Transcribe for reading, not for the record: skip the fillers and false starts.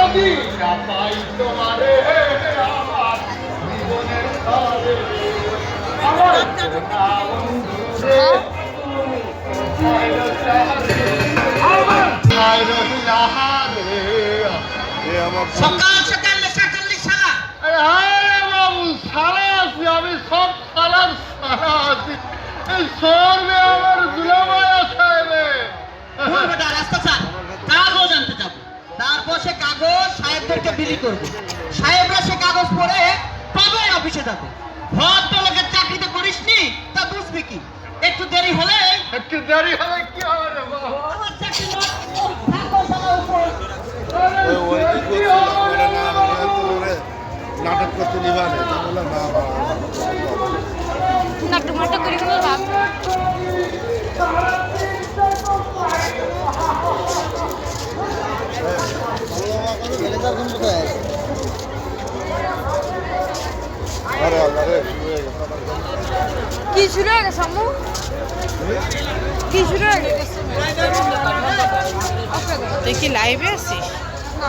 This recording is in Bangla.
যদি না পাই তোমারে আমার জীবনের তরে আমার সোনা বন্ধু রে তুমি কোথায় রইলে আমার কোথায় রইলা রে সকাল সকাল নেশা করলি শালা। আরে হায় বাবু সারা আছি আমি সব সালার সারা আছি এই সরবে আমার দুলামায়া সাহেবে ভুল বেটা রাস্তা ছাড়, কাগজ আনতে যাব, তারপর সে কাগজ সাহেবদেরকে বিলি করবে, সাহেবরা সে কাগজ পড়ে তবে অফিসে যাবে। ভদ্রলোকের চাকরিতে করিসনি তা বুঝবি কি, একটু দেরি হলে একটু দেরি হলে কি হবে রে বাবা আমার চাকরি নষ্ট, থাকো শালা উপর। আরে কি হবে রে বাবু? নাটক করতে নিবানে বললাম না নাটক মাটক করে কোনো লাভ নেই। আরে আরে শুরু হয়ে গেছে কি শুরু হয়ে গেছে আম্মু? কি শুরু হয়ে গেছে? তুই কি লাইভে আছিস? না